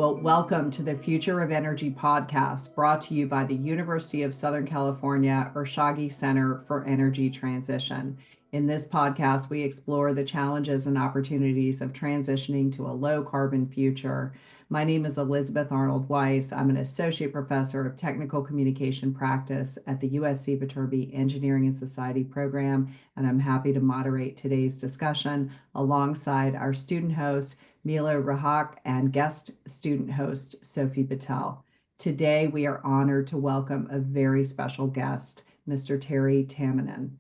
Well, welcome to the Future of Energy podcast, brought to you by the University of Southern California Ershaghi Center for Energy Transition. In this podcast, we explore the challenges and opportunities of transitioning to a low carbon future. My name is Elizabeth Arnold Weiss. I'm an associate professor of technical communication practice at the USC Viterbi Engineering and Society program, and I'm happy to moderate today's discussion alongside our student host, Mila, Rehak, and guest student host, Sophie Bietel. Today, we are honored to welcome a very special guest, Mr. Terry Tamminen.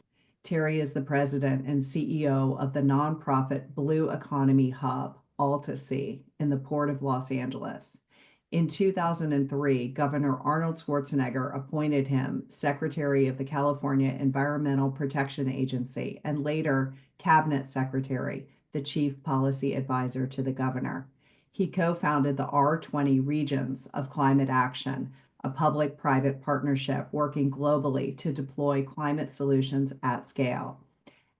Terry is the president and CEO of the nonprofit Blue Economy Hub, AltaSea, in the Port of Los Angeles. In 2003, Governor Arnold Schwarzenegger appointed him Secretary of the California Environmental Protection Agency and later Cabinet Secretary, the chief policy advisor to the governor. He co-founded the R20 Regions of Climate Action, a public-private partnership working globally to deploy climate solutions at scale,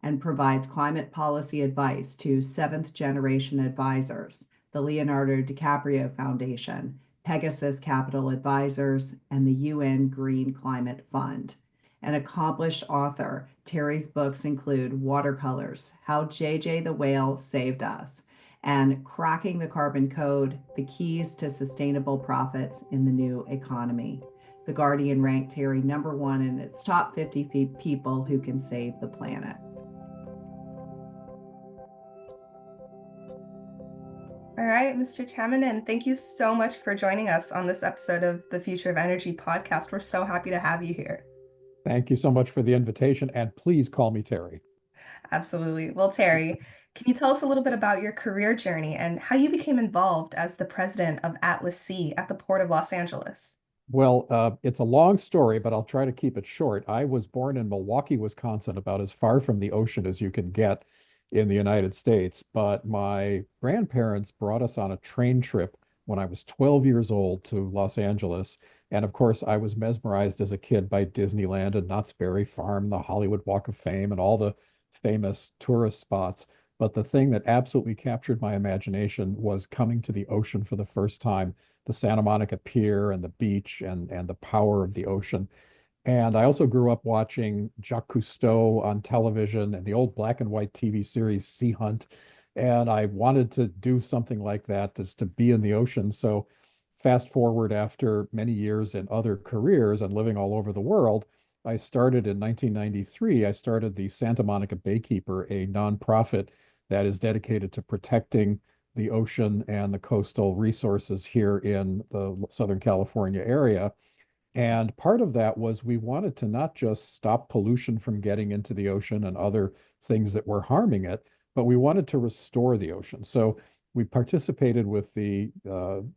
and provides climate policy advice to seventh-generation advisors, the Leonardo DiCaprio Foundation, Pegasus Capital Advisors, and the UN Green Climate Fund. An accomplished author, Terry's books include Watercolors, How JJ the Whale Saved Us, and Cracking the Carbon Code, The Keys to Sustainable Profits in the New Economy. The Guardian ranked Terry #1 in its top 50 people who can save the planet. All right, Mr. Tamminen, thank you so much for joining us on this episode of the Future of Energy podcast. We're so happy to have you here. Thank you so much for the invitation, and please call me Terry. Absolutely. Well, Terry, can you tell us a little bit about your career journey and how you became involved as the president of AltaSea at the Port of Los Angeles? Well, it's a long story, but I'll try to keep it short. I was born in Milwaukee, Wisconsin, about as far from the ocean as you can get in the United States. But my grandparents brought us on a train trip when I was 12 years old to Los Angeles. And of course, I was mesmerized as a kid by Disneyland and Knott's Berry Farm, the Hollywood Walk of Fame, and all the famous tourist spots. But the thing that absolutely captured my imagination was coming to the ocean for the first time, the Santa Monica Pier and the beach and the power of the ocean. And I also grew up watching Jacques Cousteau on television and the old black and white TV series Sea Hunt. And I wanted to do something like that, just to be in the ocean. So fast forward after many years in other careers and living all over the world, I started in 1993. I started the Santa Monica Baykeeper, a nonprofit that is dedicated to protecting the ocean and the coastal resources here in the Southern California area. And part of that was we wanted to not just stop pollution from getting into the ocean and other things that were harming it, but we wanted to restore the ocean. So we participated with the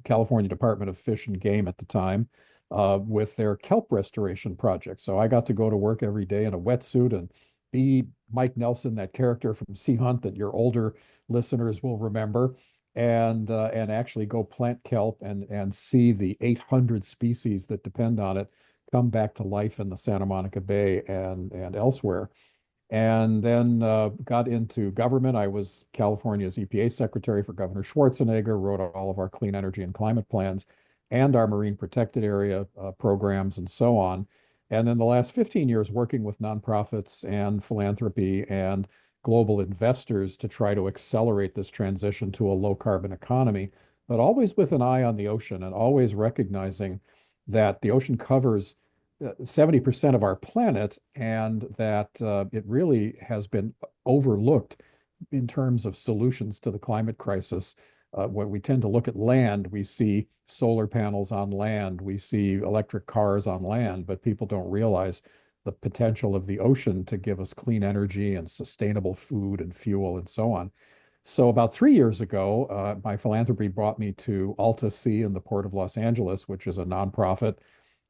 California Department of Fish and Game at the time with their kelp restoration project. So I got to go to work every day in a wetsuit and be Mike Nelson, that character from Sea Hunt that your older listeners will remember, and actually go plant kelp and see the 800 species that depend on it come back to life in the Santa Monica Bay and elsewhere. And then got into government. I was California's EPA secretary for Governor Schwarzenegger, wrote all of our clean energy and climate plans and our marine protected area programs and so on. And then the last 15 years working with nonprofits and philanthropy and global investors to try to accelerate this transition to a low carbon economy, but always with an eye on the ocean and always recognizing that the ocean covers 70% of our planet and that it really has been overlooked in terms of solutions to the climate crisis. When we tend to look at land, we see solar panels on land, we see electric cars on land, but people don't realize the potential of the ocean to give us clean energy and sustainable food and fuel and so on. So about 3 years ago, my philanthropy brought me to AltaSea in the Port of Los Angeles, which is a nonprofit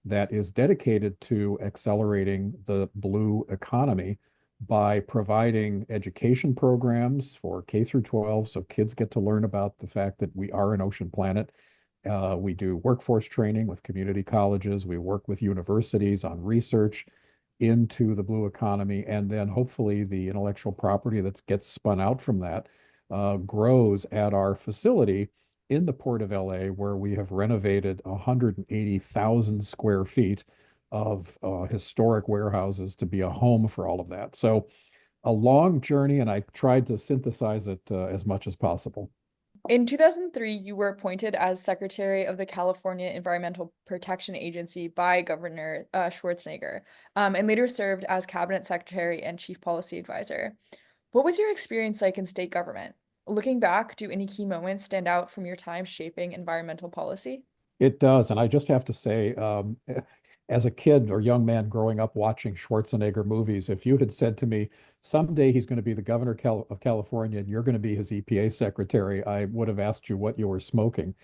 that is dedicated to accelerating the blue economy by providing education programs for K through 12, so kids get to learn about the fact that we are an ocean planet. We do workforce training with community colleges. We work with universities on research into the blue economy, and then hopefully the intellectual property that gets spun out from that grows at our facility in the Port of LA, where we have renovated 180,000 square feet of historic warehouses to be a home for all of that. So a long journey, and I tried to synthesize it as much as possible. In 2003, you were appointed as Secretary of the California Environmental Protection Agency by Governor Schwarzenegger, and later served as Cabinet Secretary and Chief Policy Advisor. What was your experience like in state government? Looking back, do any key moments stand out from your time shaping environmental policy? It does. And I just have to say, as a kid or young man growing up watching Schwarzenegger movies, if you had said to me, someday he's going to be the governor of California and you're going to be his EPA secretary, I would have asked you what you were smoking.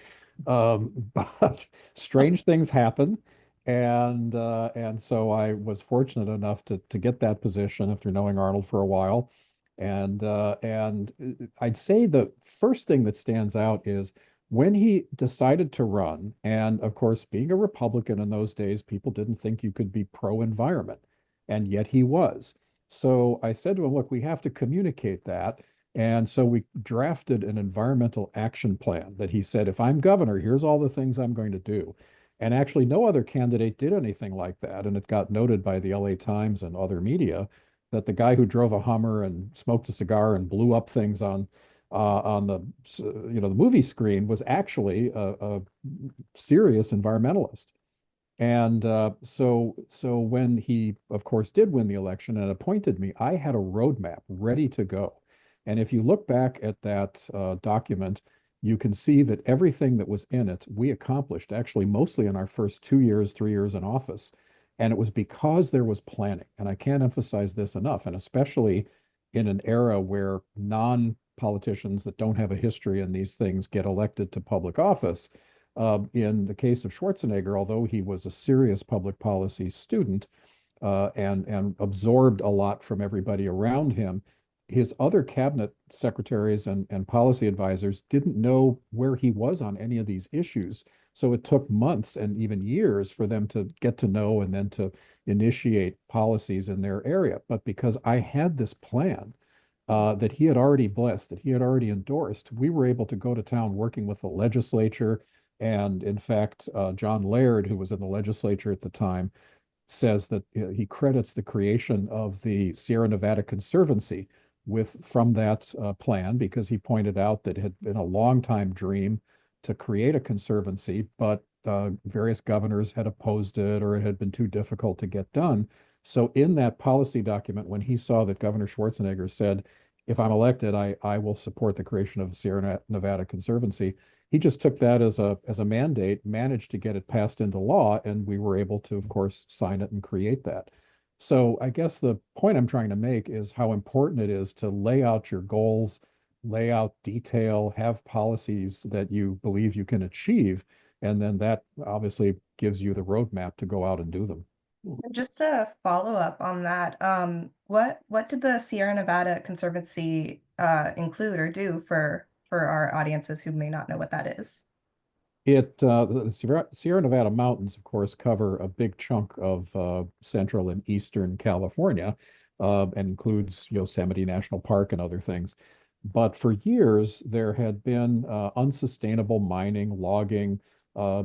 But strange things happen. And so I was fortunate enough to get that position after knowing Arnold for a while. And I'd say the first thing that stands out is when he decided to run, and of course, being a Republican in those days, people didn't think you could be pro-environment, and yet he was. So I said to him, look, we have to communicate that. And so we drafted an environmental action plan that he said, if I'm governor, here's all the things I'm going to do. And actually, no other candidate did anything like that. And it got noted by the LA Times and other media that the guy who drove a Hummer and smoked a cigar and blew up things on the the movie screen was actually a serious environmentalist. And so when he, of course, did win the election and appointed me, I had a roadmap ready to go. And if you look back at that document, you can see that everything that was in it, we accomplished actually mostly in our first 2 years, 3 years in office. And it was because there was planning. And I can't emphasize this enough. And especially in an era where non-politicians that don't have a history in these things get elected to public office. In the case of Schwarzenegger, although he was a serious public policy student and absorbed a lot from everybody around him, his other cabinet secretaries and policy advisors didn't know where he was on any of these issues. So it took months and even years for them to get to know and then to initiate policies in their area. But because I had this plan that he had already blessed, that he had already endorsed, we were able to go to town working with the legislature. And in fact, John Laird, who was in the legislature at the time, says that he credits the creation of the Sierra Nevada Conservancy from that plan, because he pointed out that it had been a long time dream to create a conservancy, but various governors had opposed it or it had been too difficult to get done. So in that policy document, when he saw that Governor Schwarzenegger said, if I'm elected, I will support the creation of Sierra Nevada Conservancy, he just took that as a mandate, managed to get it passed into law, and we were able to, of course, sign it and create that. So I guess the point I'm trying to make is how important it is to lay out your goals, lay out detail, have policies that you believe you can achieve, and then that obviously gives you the roadmap to go out and do them. Just to follow up on that, what did the Sierra Nevada Conservancy include or do for our audiences who may not know what that is? The Sierra Nevada mountains, of course, cover a big chunk of central and eastern California, and includes Yosemite National Park and other things. But for years, there had been unsustainable mining, logging,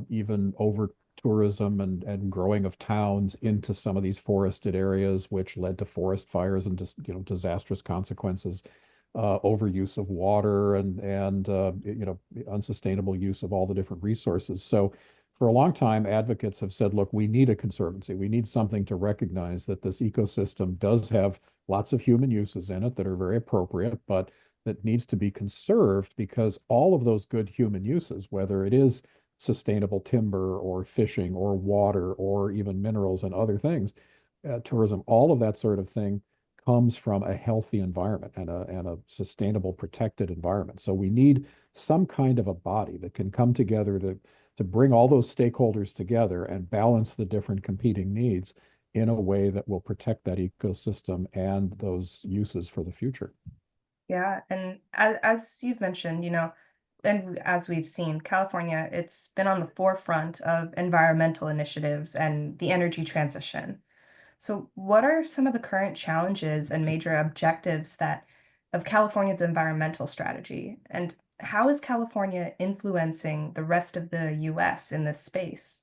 even over tourism and growing of towns into some of these forested areas, which led to forest fires and just disastrous consequences, overuse of water and unsustainable use of all the different resources. So for a long time, advocates have said, look, we need a conservancy. We need something to recognize that this ecosystem does have lots of human uses in it that are very appropriate, but that needs to be conserved, because all of those good human uses, whether it is sustainable timber or fishing or water or even minerals and other things, tourism, all of that sort of thing comes from a healthy environment and a sustainable, protected environment. So we need some kind of a body that can come together to bring all those stakeholders together and balance the different competing needs in a way that will protect that ecosystem and those uses for the future. Yeah, and as you've mentioned, and as we've seen, California, it's been on the forefront of environmental initiatives and the energy transition. So what are some of the current challenges and major objectives of California's environmental strategy? And how is California influencing the rest of the US in this space?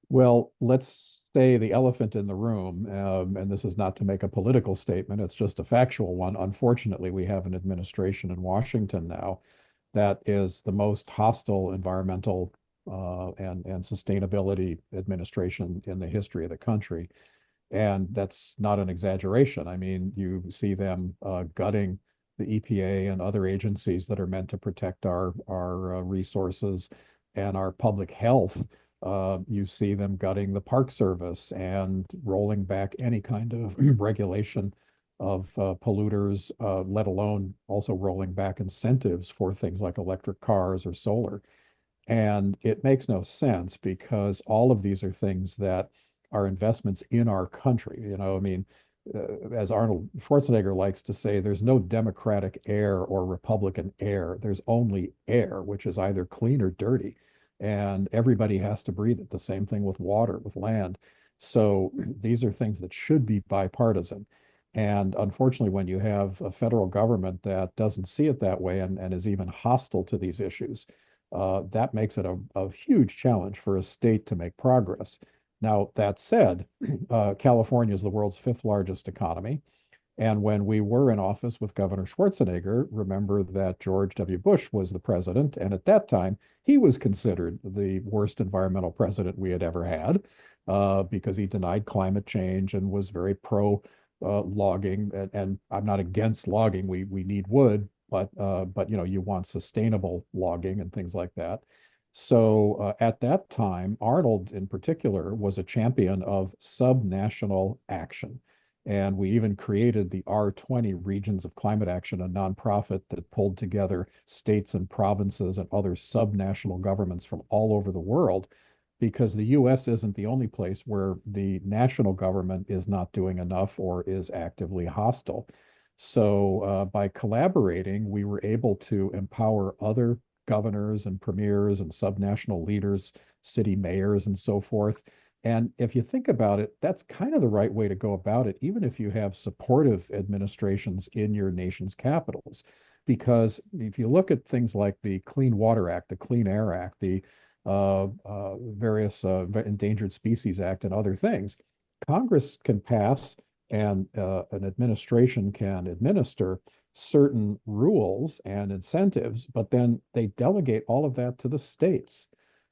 Well, let's say the elephant in the room, and this is not to make a political statement, it's just a factual one. Unfortunately, we have an administration in Washington now that is the most hostile environmental and sustainability administration in the history of the country. And that's not an exaggeration. I mean, you see them gutting the EPA and other agencies that are meant to protect our resources and our public health. You see them gutting the Park Service and rolling back any kind of regulation of polluters, let alone also rolling back incentives for things like electric cars or solar. And it makes no sense because all of these are things that are investments in our country. You know, I mean, as Arnold Schwarzenegger likes to say, there's no Democratic air or Republican air. There's only air, which is either clean or dirty. And everybody has to breathe it. The same thing with water, with land. So these are things that should be bipartisan. And unfortunately, when you have a federal government that doesn't see it that way and is even hostile to these issues, that makes it a huge challenge for a state to make progress. Now, that said, California is the world's fifth largest economy. And when we were in office with Governor Schwarzenegger, remember that George W. Bush was the president. And at that time, he was considered the worst environmental president we had ever had because he denied climate change and was very pro logging. And I'm not against logging. We need wood, but you know, you want sustainable logging and things like that. So at that time, Arnold in particular was a champion of subnational action. And we even created the R20 Regions of Climate Action, a nonprofit that pulled together states and provinces and other subnational governments from all over the world, because the US isn't the only place where the national government is not doing enough or is actively hostile. So by collaborating, we were able to empower other governors and premiers and subnational leaders, city mayors, and so forth. And if you think about it, that's kind of the right way to go about it, even if you have supportive administrations in your nation's capitals. Because if you look at things like the Clean Water Act, the Clean Air Act, the various Endangered Species Act, and other things, Congress can pass and an administration can administer certain rules and incentives, but then they delegate all of that to the states.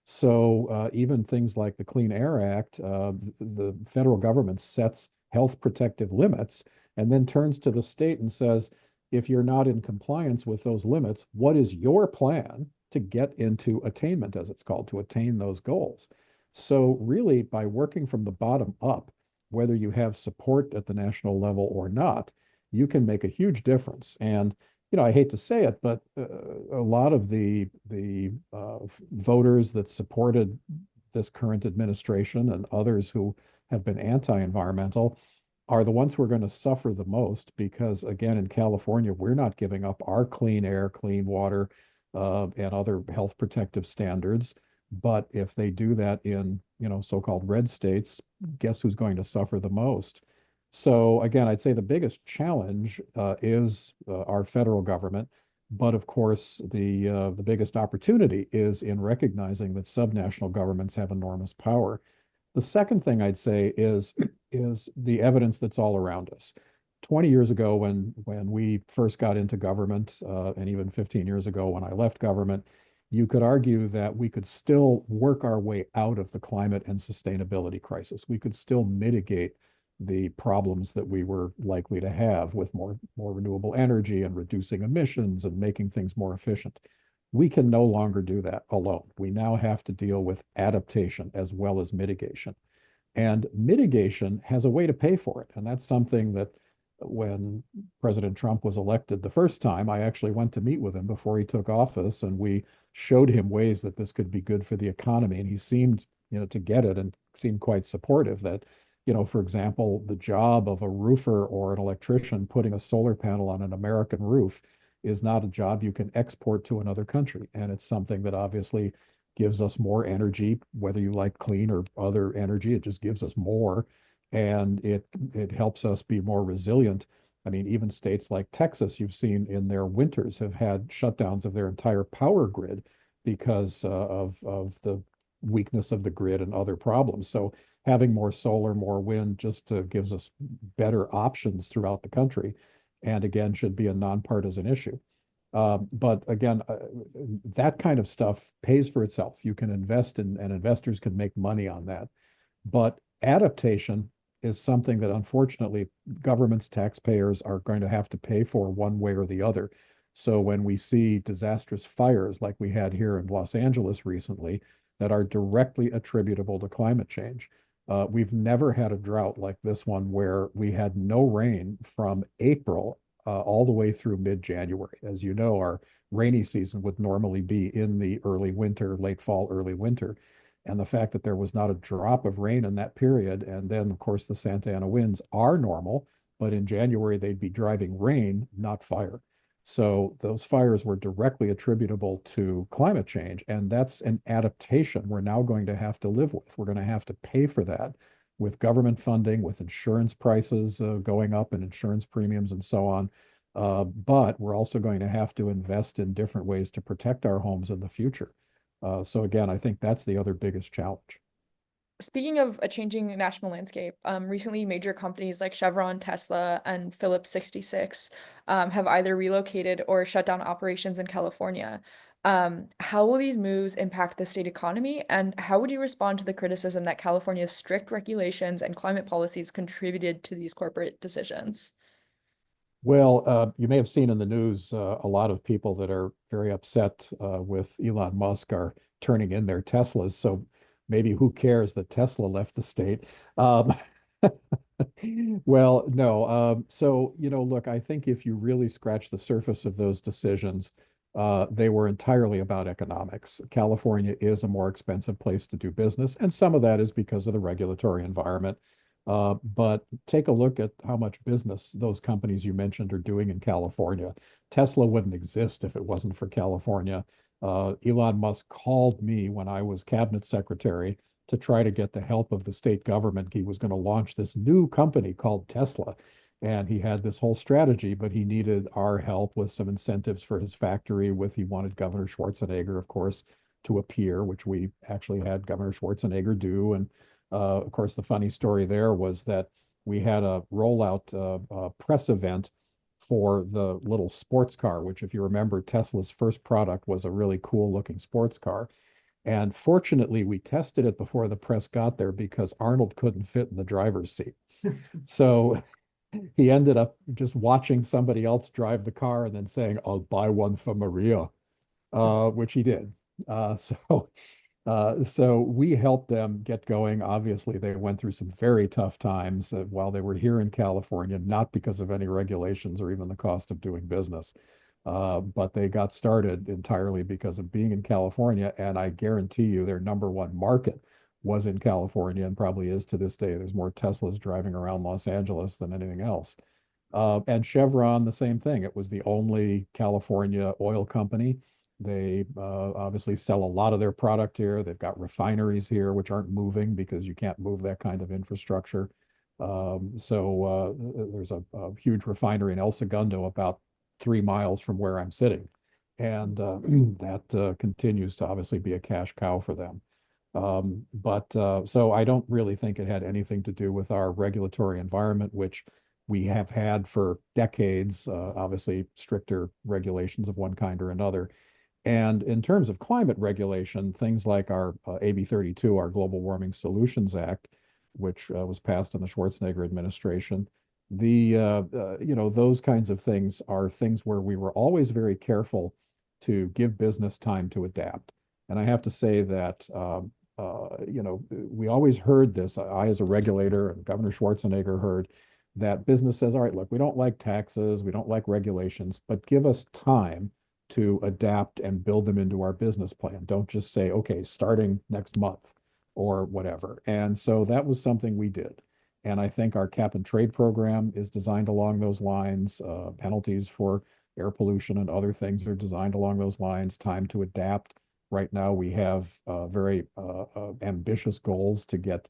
So even things like the Clean Air Act, the federal government sets health protective limits and then turns to the state and says, if you're not in compliance with those limits, what is your plan to get into attainment, as it's called, to attain those goals? So really, by working from the bottom up, whether you have support at the national level or not, you can make a huge difference. And you know, I hate to say it, but a lot of the voters that supported this current administration and others who have been anti-environmental are the ones who are going to suffer the most because, again, in California, we're not giving up our clean air, clean water, and other health protective standards. But if they do that in, you know, so-called red states, guess who's going to suffer the most? So again, I'd say the biggest challenge is our federal government, but of course the biggest opportunity is in recognizing that subnational governments have enormous power. The second thing I'd say is the evidence that's all around us. 20 years ago, when we first got into government, and even 15 years ago when I left government, you could argue that we could still work our way out of the climate and sustainability crisis. We could still mitigate the problems that we were likely to have with more renewable energy and reducing emissions and making things more efficient. We can no longer do that alone. We now have to deal with adaptation as well as mitigation. And mitigation has a way to pay for it. And that's something that when President Trump was elected the first time, I actually went to meet with him before he took office, and we showed him ways that this could be good for the economy. And he seemed, you know, to get it and seemed quite supportive that, you know, for example, the job of a roofer or an electrician putting a solar panel on an American roof is not a job you can export to another country. And it's something that obviously gives us more energy, whether you like clean or other energy, it just gives us more. And it helps us be more resilient I mean, even states like Texas, you've seen in their winters have had shutdowns of their entire power grid because of the weakness of the grid and other problems. So having more solar, more wind just gives us better options throughout the country, and again, should be a nonpartisan issue. But again, that kind of stuff pays for itself. You can invest in, and investors can make money on that. But adaptation is something that unfortunately governments, taxpayers are going to have to pay for one way or the other. So when we see disastrous fires like we had here in Los Angeles recently that are directly attributable to climate change, we've never had a drought like this one where we had no rain from April all the way through mid-January. As you know, our rainy season would normally be in the early winter, late fall, early winter. And the fact that there was not a drop of rain in that period, and then, of course, the Santa Ana winds are normal, but in January they'd be driving rain, not fire. So those fires were directly attributable to climate change, and that's an adaptation we're now going to have to live with. We're going to have to pay for that with government funding, with insurance prices going up and insurance premiums and so on. But we're also going to have to invest in different ways to protect our homes in the future. So again, I think that's the other biggest challenge. Speaking of a changing national landscape, recently major companies like Chevron, Tesla, and Phillips 66 have either relocated or shut down operations in California. How will these moves impact the state economy, and how would you respond to the criticism that California's strict regulations and climate policies contributed to these corporate decisions? Well, you may have seen in the news a lot of people that are very upset with Elon Musk are turning in their Teslas. So maybe who cares that Tesla left the state? Um, well, no. So, look, I think if you really scratch the surface of those decisions, they were entirely about economics. California is a more expensive place to do business, and some of that is because of the regulatory environment. But take a look at how much business those companies you mentioned are doing in California. Tesla wouldn't exist if it wasn't for California. Elon Musk called me when I was cabinet secretary to try to get the help of the state government. He was going to launch this new company called Tesla. And he had this whole strategy, but he needed our help with some incentives for his factory. He wanted Governor Schwarzenegger, of course, to appear, which we actually had Governor Schwarzenegger do. And of course, the funny story there was that we had a rollout press event for the little sports car, which, if you remember, Tesla's first product was a really cool looking sports car. And fortunately, we tested it before the press got there because Arnold couldn't fit in the driver's seat. So he ended up just watching somebody else drive the car and then saying, "I'll buy one for Maria," which he did. So we helped them get going. Obviously, they went through some very tough times while they were here in California, not because of any regulations or even the cost of doing business. But they got started entirely because of being in California. And I guarantee you their number one market was in California and probably is to this day. There's more Teslas driving around Los Angeles than anything else. And Chevron, the same thing. It was the only California oil company. They obviously sell a lot of their product here. They've got refineries here, which aren't moving because you can't move that kind of infrastructure. So there's a huge refinery in El Segundo about 3 miles from where I'm sitting. And that continues to obviously be a cash cow for them. But so I don't really think it had anything to do with our regulatory environment, which we have had for decades, obviously stricter regulations of one kind or another. And in terms of climate regulation, things like our AB 32, our Global Warming Solutions Act, which was passed in the Schwarzenegger administration, those kinds of things are things where we were always very careful to give business time to adapt. And I have to say that, we always heard this. I, as a regulator, and Governor Schwarzenegger heard that business says, all right, look, we don't like taxes, we don't like regulations, but give us time to adapt and build them into our business plan. Don't just say, okay, starting next month or whatever. And so that was something we did. And I think our cap and trade program is designed along those lines. Penalties for air pollution and other things are designed along those lines. Time to adapt. Right now, we have very ambitious goals to get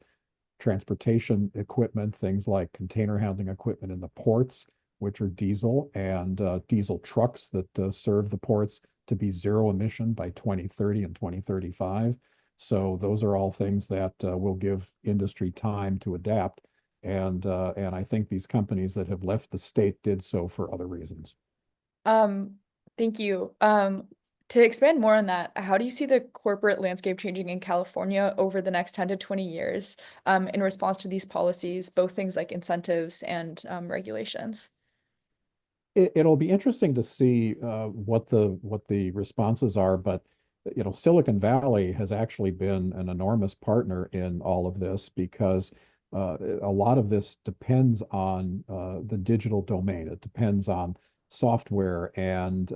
transportation equipment, things like container handling equipment in the ports, which are diesel, and diesel trucks that serve the ports to be zero emission by 2030 and 2035. So those are all things that will give industry time to adapt. And I think these companies that have left the state did so for other reasons. Thank you. To expand more on that, how do you see the corporate landscape changing in California over the next 10 to 20 years in response to these policies, both things like incentives and regulations? It'll be interesting to see what the responses are, but Silicon Valley has actually been an enormous partner in all of this because a lot of this depends on the digital domain. It depends on software and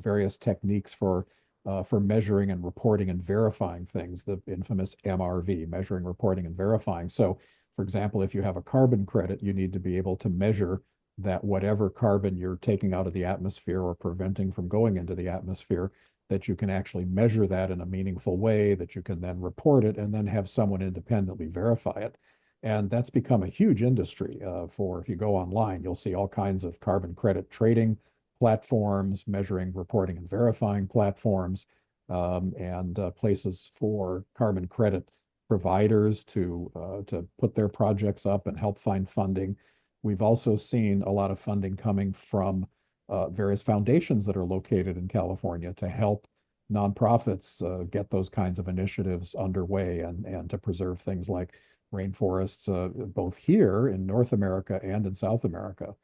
various techniques for measuring and reporting and verifying things, the infamous MRV, measuring, reporting, and verifying. So, for example, if you have a carbon credit, you need to be able to measure that whatever carbon you're taking out of the atmosphere or preventing from going into the atmosphere, that you can actually measure that in a meaningful way, that you can then report it and then have someone independently verify it. And that's become a huge industry for, if you go online, you'll see all kinds of carbon credit trading platforms, measuring, reporting, and verifying platforms, and places for carbon credit providers to put their projects up and help find funding. We've also seen a lot of funding coming from various foundations that are located in California to help nonprofits get those kinds of initiatives underway and to preserve things like rainforests, both here in North America and in South America.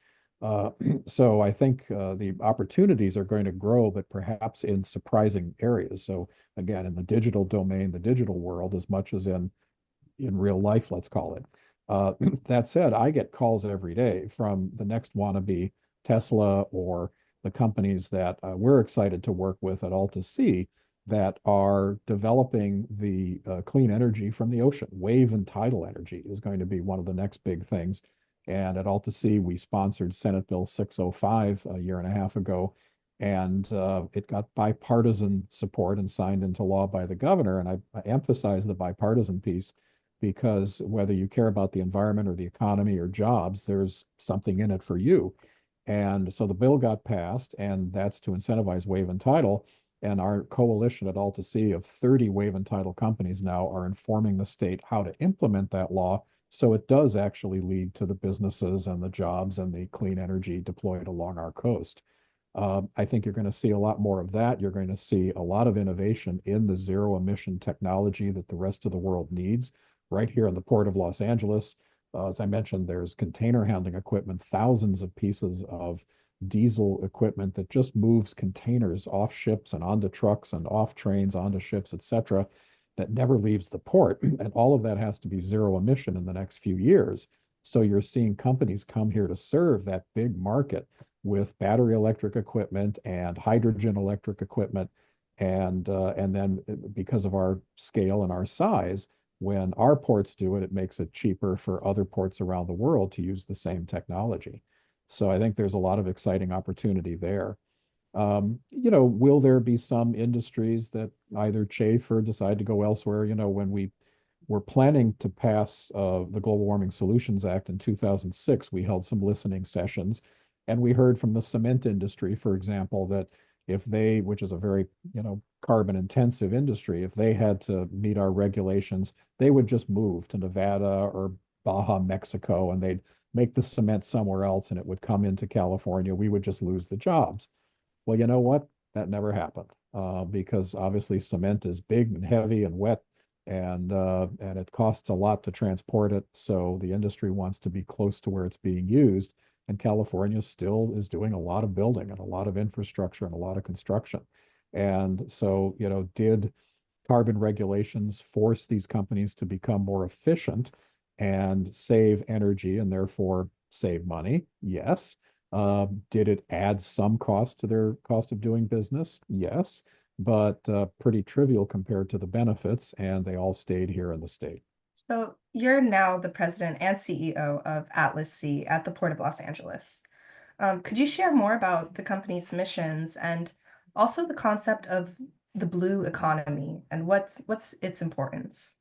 So I think the opportunities are going to grow, but perhaps in surprising areas. So again, in the digital domain, the digital world, as much as in real life, let's call it. That said, I get calls every day from the next wannabe Tesla or the companies that we're excited to work with at AltaSea that are developing the clean energy from the ocean. Wave and tidal energy is going to be one of the next big things. And at AltaSea, we sponsored Senate Bill 605 a year and a half ago, and it got bipartisan support and signed into law by the governor. And I emphasize the bipartisan piece because whether you care about the environment or the economy or jobs, there's something in it for you. And so the bill got passed, and that's to incentivize wave and tidal. And our coalition at AltaSea of 30 wave and tidal companies now are informing the state how to implement that law so it does actually lead to the businesses and the jobs and the clean energy deployed along our coast. I think you're going to see a lot more of that. You're going to see a lot of innovation in the zero emission technology that the rest of the world needs. Right here in the Port of Los Angeles, as I mentioned, there's container handling equipment, thousands of pieces of diesel equipment that just moves containers off ships and onto trucks and off trains, onto ships, etc., that never leaves the port. And all of that has to be zero emission in the next few years. So you're seeing companies come here to serve that big market with battery electric equipment and hydrogen electric equipment. And then because of our scale and our size, when our ports do it, it makes it cheaper for other ports around the world to use the same technology. So I think there's a lot of exciting opportunity there. Will there be some industries that either chafe or decide to go elsewhere? When we were planning to pass the Global Warming Solutions Act in 2006, we held some listening sessions, and we heard from the cement industry, for example, that if they, which is a very, carbon intensive industry, if they had to meet our regulations, they would just move to Nevada or Baja, Mexico, and they'd make the cement somewhere else and it would come into California. We would just lose the jobs. Well, you know what? That never happened because obviously cement is big and heavy and wet, and it costs a lot to transport it. So the industry wants to be close to where it's being used. And California still is doing a lot of building and a lot of infrastructure and a lot of construction. And so, did carbon regulations force these companies to become more efficient and save energy and therefore save money? Yes. Did it add some cost to their cost of doing business? Yes, but pretty trivial compared to the benefits, and they all stayed here in the state. So you're now the president and CEO of AltaSea at the Port of Los Angeles. Could you share more about the company's missions and also the concept of the blue economy and what's its importance?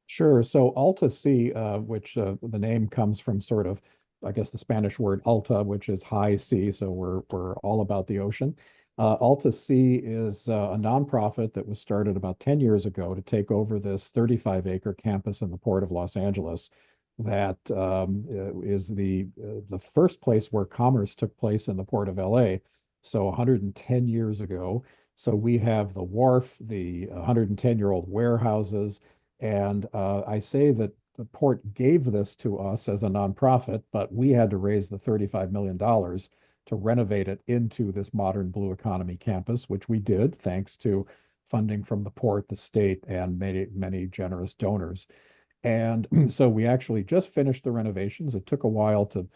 Sure. So AltaSea, which the name comes from sort of I guess the Spanish word alta, which is high sea. So we're all about the ocean. AltaSea is a nonprofit that was started about 10 years ago to take over this 35-acre campus in the Port of Los Angeles that is the first place where commerce took place in the Port of LA. So 110 years ago. So we have the wharf, the 110-year-old warehouses, and I say that the port gave this to us as a nonprofit, but we had to raise the $35 million to renovate it into this modern blue economy campus, which we did thanks to funding from the port, the state, and many generous donors. And so we actually just finished the renovations. It took a while to,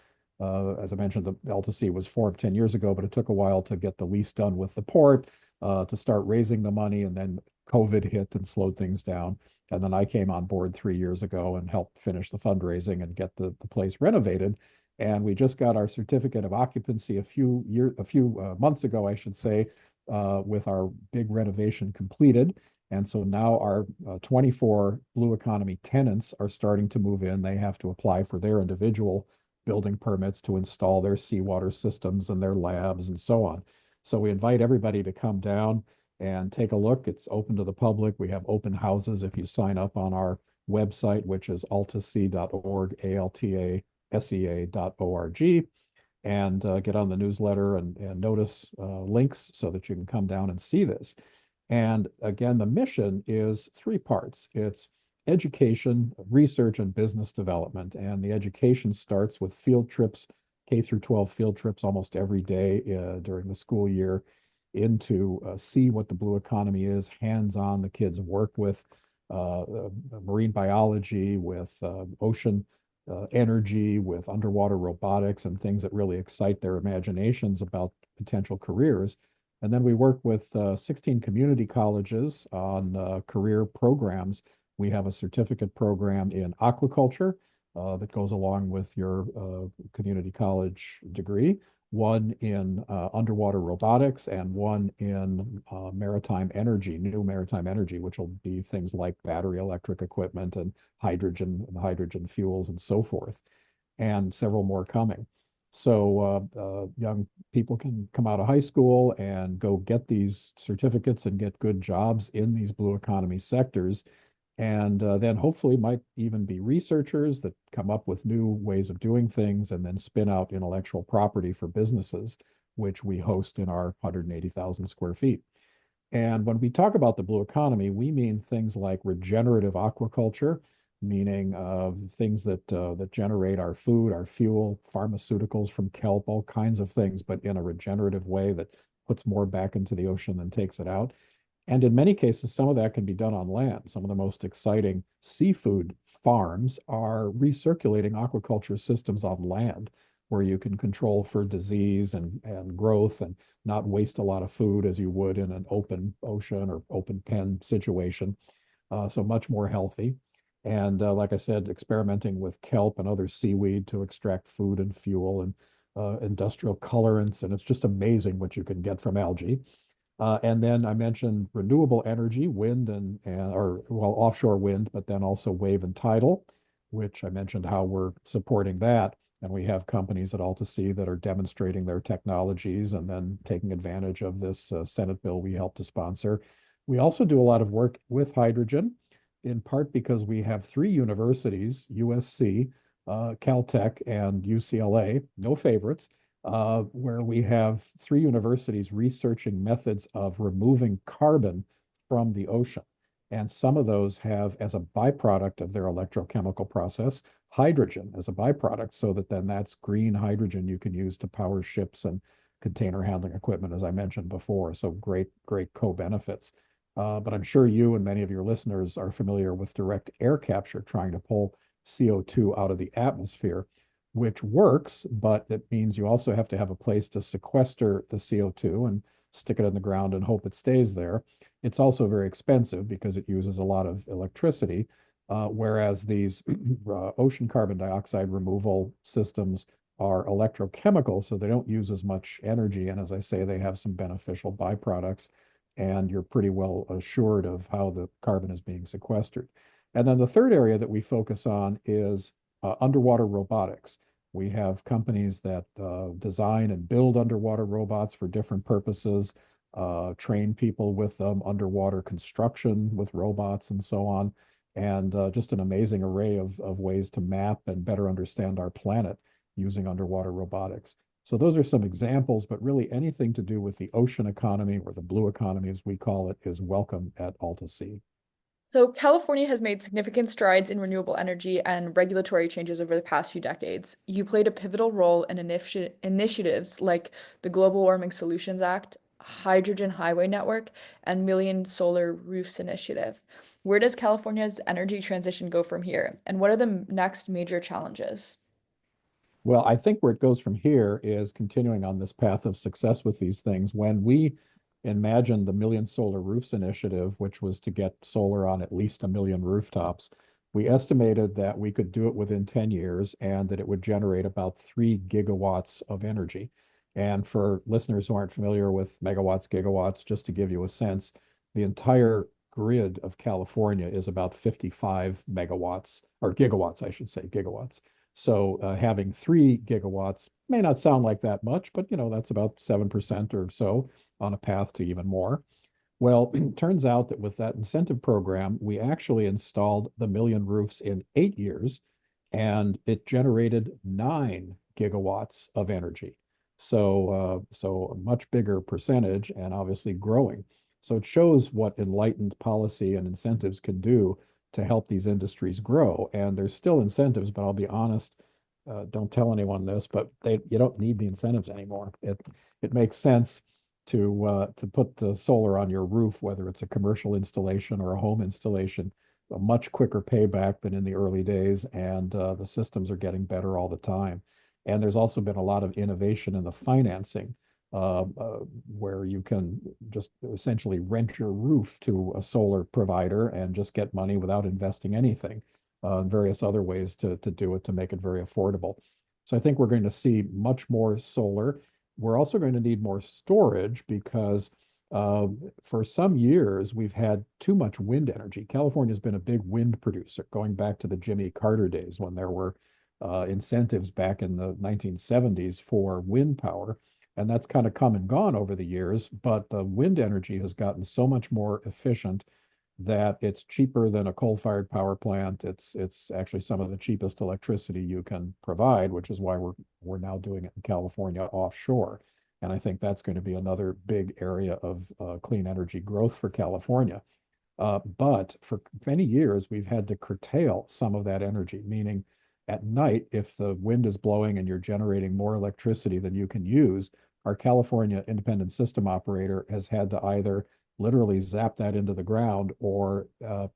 as I mentioned, the AltaSea was formed 10 years ago, but it took a while to get the lease done with the port, to start raising the money, and then COVID hit and slowed things down. And then I came on board 3 years ago and helped finish the fundraising and get the place renovated. And we just got our certificate of occupancy a few months ago, I should say, with our big renovation completed. And so now our 24 blue economy tenants are starting to move in. They have to apply for their individual building permits to install their seawater systems and their labs and so on. So we invite everybody to come down and take a look. It's open to the public. We have open houses if you sign up on our website, which is altasea.org, altasea.org, and get on the newsletter and notice links so that you can come down and see this. And again, the mission is three parts. It's education, research, and business development. And the education starts with field trips, K through 12 field trips almost every day during the school year into see what the blue economy is, hands-on. The kids work with marine biology, with ocean energy, with underwater robotics, and things that really excite their imaginations about potential careers. And then we work with 16 community colleges on career programs. We have a certificate program in aquaculture that goes along with your community college degree, one in underwater robotics, and one in maritime energy, new maritime energy, which will be things like battery electric equipment and hydrogen fuels and so forth, and several more coming. So young people can come out of high school and go get these certificates and get good jobs in these blue economy sectors. And then hopefully might even be researchers that come up with new ways of doing things and then spin out intellectual property for businesses, which we host in our 180,000 square feet. And when we talk about the blue economy, we mean things like regenerative aquaculture, meaning things that generate our food, our fuel, pharmaceuticals from kelp, all kinds of things, but in a regenerative way that puts more back into the ocean than takes it out. And in many cases, some of that can be done on land. Some of the most exciting seafood farms are recirculating aquaculture systems on land, where you can control for disease and growth and not waste a lot of food as you would in an open ocean or open pen situation. So much more healthy. And like I said, experimenting with kelp and other seaweed to extract food and fuel and industrial colorants. And it's just amazing what you can get from algae. And then I mentioned renewable energy, wind or offshore wind, but then also wave and tidal, which I mentioned how we're supporting that. And we have companies at AltaSea that are demonstrating their technologies and then taking advantage of this Senate bill we helped to sponsor. We also do a lot of work with hydrogen, in part because we have three universities, USC, Caltech, and UCLA, no favorites, where we have three universities researching methods of removing carbon from the ocean. And some of those have, as a byproduct of their electrochemical process, hydrogen as a byproduct, so that then that's green hydrogen you can use to power ships and container handling equipment, as I mentioned before. So great co-benefits. But I'm sure you and many of your listeners are familiar with direct air capture, trying to pull CO2 out of the atmosphere, which works, but it means you also have to have a place to sequester the CO2 and stick it in the ground and hope it stays there. It's also very expensive because it uses a lot of electricity, whereas these ocean carbon dioxide removal systems are electrochemical, so they don't use as much energy. And as I say, they have some beneficial byproducts, and you're pretty well assured of how the carbon is being sequestered. And then the third area that we focus on is underwater robotics. We have companies that design and build underwater robots for different purposes, train people with them, underwater construction with robots and so on, and just an amazing array of ways to map and better understand our planet using underwater robotics. So those are some examples, but really anything to do with the ocean economy, or the blue economy as we call it, is welcome at AltaSea. So California has made significant strides in renewable energy and regulatory changes over the past few decades. You played a pivotal role in initiatives like the Global Warming Solutions Act, Hydrogen Highway Network, and Million Solar Roofs Initiative. Where does California's energy transition go from here? And what are the next major challenges? Well, I think where it goes from here is continuing on this path of success with these things. When we imagined the Million Solar Roofs initiative, which was to get solar on at least 1 million rooftops, we estimated that we could do it within 10 years and that it would generate about 3 gigawatts of energy. And for listeners who aren't familiar with megawatts, gigawatts, just to give you a sense, the entire grid of California is about 55 megawatts, or gigawatts, I should say, gigawatts. So having 3 gigawatts may not sound like that much, but that's about 7% or so on a path to even more. Well, it turns out that with that incentive program, we actually installed the 1 million roofs in 8 years, and it generated 9 gigawatts of energy. So a much bigger percentage, and obviously growing. So it shows what enlightened policy and incentives can do to help these industries grow. And there's still incentives, but I'll be honest, don't tell anyone this, but you don't need the incentives anymore. It makes sense to put the solar on your roof, whether it's a commercial installation or a home installation, a much quicker payback than in the early days, and the systems are getting better all the time. And there's also been a lot of innovation in the financing, where you can just essentially rent your roof to a solar provider and just get money without investing anything, and various other ways to do it to make it very affordable. So I think we're going to see much more solar. We're also going to need more storage because for some years we've had too much wind energy. California's been a big wind producer, going back to the Jimmy Carter days when there were incentives back in the 1970s for wind power. And that's kind of come and gone over the years, but the wind energy has gotten so much more efficient that it's cheaper than a coal-fired power plant. It's actually some of the cheapest electricity you can provide, which is why we're now doing it in California offshore. And I think that's going to be another big area of clean energy growth for California. But for many years, we've had to curtail some of that energy, meaning at night, if the wind is blowing and you're generating more electricity than you can use, our California independent system operator has had to either literally zap that into the ground or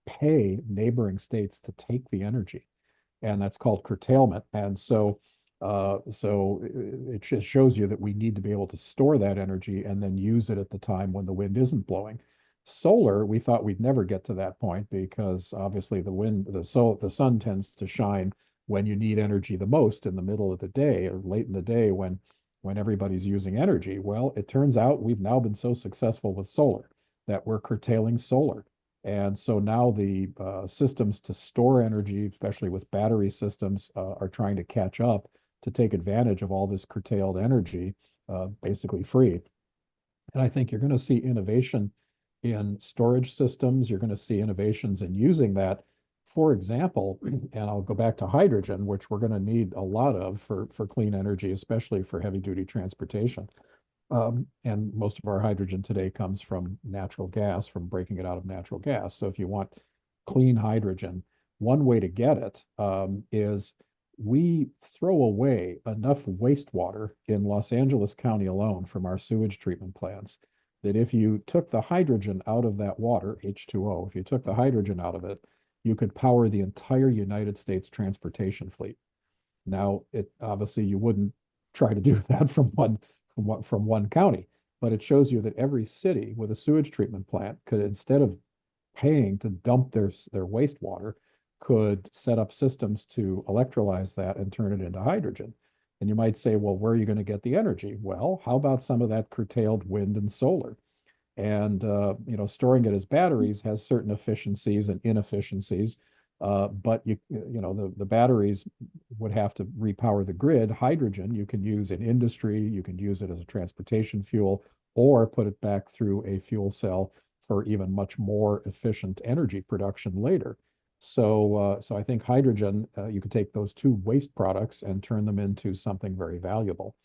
pay neighboring states to take the energy. And that's called curtailment. And so it just shows you that we need to be able to store that energy and then use it at the time when the wind isn't blowing. Solar, we thought we'd never get to that point because obviously the sun tends to shine when you need energy the most, in the middle of the day or late in the day when everybody's using energy. Well, it turns out we've now been so successful with solar that we're curtailing solar. And so now the systems to store energy, especially with battery systems, are trying to catch up to take advantage of all this curtailed energy, basically free. And I think you're going to see innovation in storage systems. You're going to see innovations in using that. For example, and I'll go back to hydrogen, which we're going to need a lot of for clean energy, especially for heavy duty transportation. And most of our hydrogen today comes from natural gas, from breaking it out of natural gas. So if you want clean hydrogen, one way to get it is we throw away enough wastewater in Los Angeles County alone from our sewage treatment plants that if you took the hydrogen out of that water, H2O, if you took the hydrogen out of it, you could power the entire United States transportation fleet. Now, it obviously you wouldn't try to do that from one county, but it shows you that every city with a sewage treatment plant could, instead of paying to dump their wastewater, could set up systems to electrolyze that and turn it into hydrogen. And you might say, well, where are you going to get the energy? Well, how about some of that curtailed wind and solar? And storing it as batteries has certain efficiencies and inefficiencies. But the batteries would have to repower the grid. Hydrogen you can use in industry, you can use it as a transportation fuel, or put it back through a fuel cell for even much more efficient energy production later. So I think hydrogen, you could take those two waste products and turn them into something very valuable.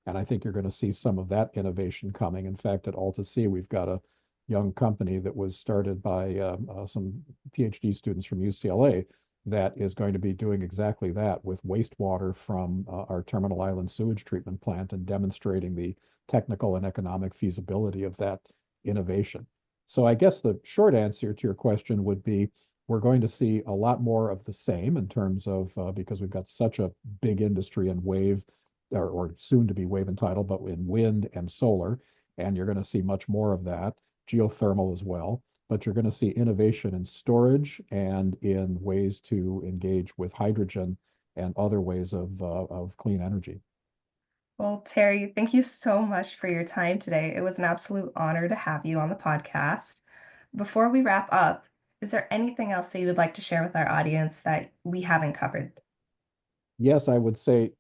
And I think you're going to see some of that innovation coming. In fact, at AltaSea, we've got a young company that was started by some PhD students from UCLA that is going to be doing exactly that with wastewater from our Terminal Island sewage treatment plant and demonstrating the technical and economic feasibility of that innovation. So I guess the short answer to your question would be we're going to see a lot more of the same in terms of because we've got such a big industry in wave or soon to be wave and tidal, but in wind and solar, and you're going to see much more of that, geothermal as well. But you're going to see innovation in storage and in ways to engage with hydrogen and other ways of clean energy. Well, Terry, thank you so much for your time today. It was an absolute honor to have you on the podcast. Before we wrap up, is there anything else that you would like to share with our audience that we haven't covered? Yes, I would say,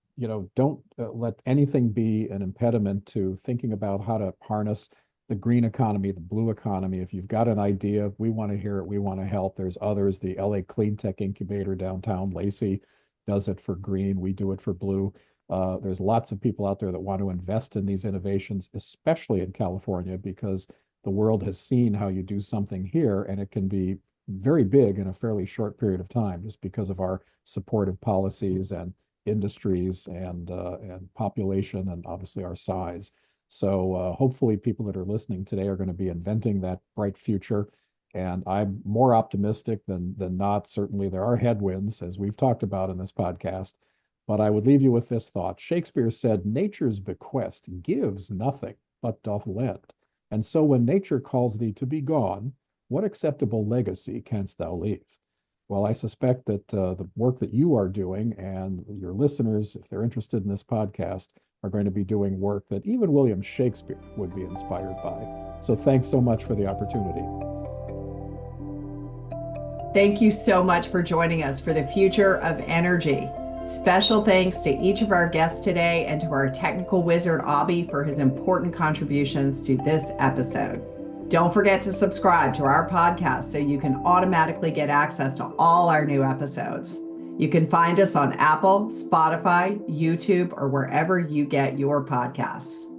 don't let anything be an impediment to thinking about how to harness the green economy, the blue economy. If you've got an idea, we want to hear it. We want to help. There's others. The LA Clean Tech Incubator downtown, Lacey, does it for green. We do it for blue. There's lots of people out there that want to invest in these innovations, especially in California, because the world has seen how you do something here, and it can be very big in a fairly short period of time, just because of our supportive policies and industries and population, and obviously our size. So hopefully people that are listening today are going to be inventing that bright future. And I'm more optimistic than not. Certainly there are headwinds, as we've talked about in this podcast. But I would leave you with this thought. Shakespeare said, nature's bequest gives nothing, but doth lend. And so when nature calls thee to be gone, what acceptable legacy canst thou leave? Well, I suspect that the work that you are doing and your listeners, if they're interested in this podcast, are going to be doing work that even William Shakespeare would be inspired by. So thanks so much for the opportunity. Thank you so much for joining us for the Future of Energy. Special thanks to each of our guests today and to our technical wizard, Abhi, for his important contributions to this episode. Don't forget to subscribe to our podcast so you can automatically get access to all our new episodes. You can find us on Apple, Spotify, YouTube, or wherever you get your podcasts.